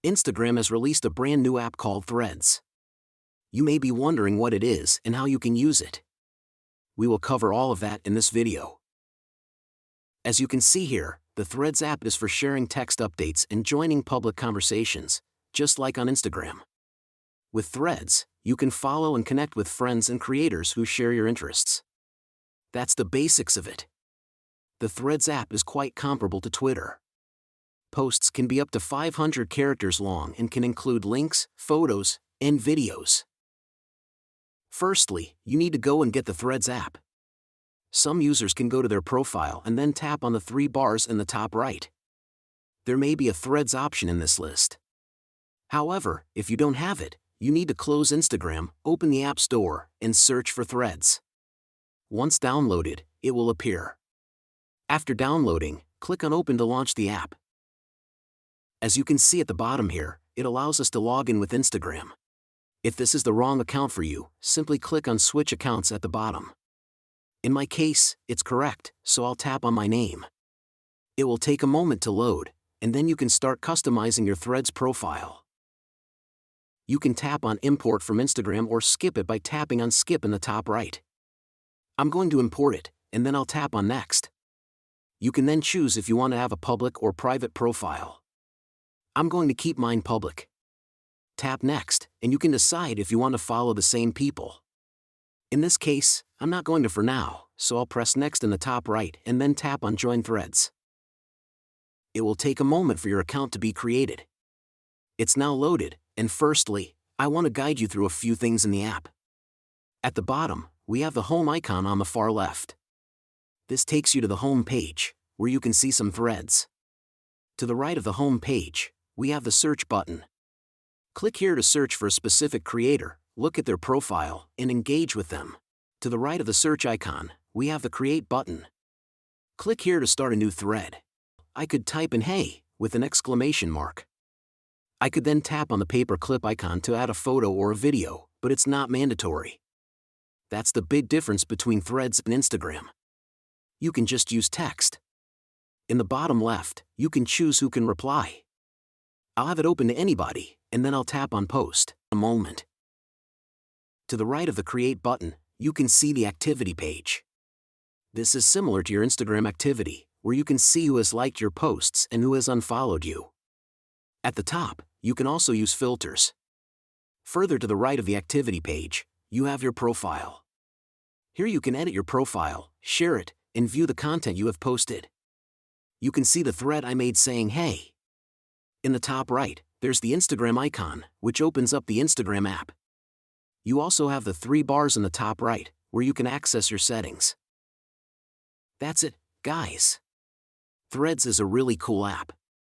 Instagram has released a brand new app called Threads. You may be wondering what it is and how you can use it. We will cover all of that in this video. As you can see here, the Threads app is for sharing text updates and joining public conversations, just like on Instagram. With Threads, you can follow and connect with friends and creators who share your interests. That's the basics of it. The Threads app is quite comparable to Twitter. Posts can be up to 500 characters long and can include links, photos, and videos. Firstly, you need to go and get the Threads app. Some users can go to their profile and then tap on the 3 bars in the top right. There may be a Threads option in this list. However, if you don't have it, you need to close Instagram, open the App Store, and search for Threads. Once downloaded, it will appear. After downloading, click on Open to launch the app. As you can see at the bottom here, it allows us to log in with Instagram. If this is the wrong account for you, simply click on Switch Accounts at the bottom. In my case, it's correct, so I'll tap on my name. It will take a moment to load, and then you can start customizing your Threads profile. You can tap on Import from Instagram or skip it by tapping on Skip in the top right. I'm going to import it, and then I'll tap on Next. You can then choose if you want to have a public or private profile. I'm going to keep mine public. Tap Next, and you can decide if you want to follow the same people. In this case, I'm not going to for now, so I'll press Next in the top right and then tap on Join Threads. It will take a moment for your account to be created. It's now loaded, and firstly, I want to guide you through a few things in the app. At the bottom, we have the home icon on the far left. This takes you to the home page, where you can see some threads. To the right of the home page, we have the search button. Click here to search for a specific creator, look at their profile, and engage with them. To the right of the search icon, we have the Create button. Click here to start a new thread. I could type in "Hey" with an exclamation mark. I could then tap on the paperclip icon to add a photo or a video, but it's not mandatory. That's the big difference between Threads and Instagram. You can just use text. In the bottom left, you can choose who can reply. I'll have it open to anybody, and then I'll tap on Post. A moment. To the right of the Create button, you can see the activity page. This is similar to your Instagram activity, where you can see who has liked your posts and who has unfollowed you. At the top, you can also use filters. Further to the right of the activity page, you have your profile. Here you can edit your profile, share it, and view the content you have posted. You can see the thread I made saying "Hey." In the top right, there's the Instagram icon, which opens up the Instagram app. You also have the 3 bars in the top right, where you can access your settings. That's it, guys. Threads is a really cool app.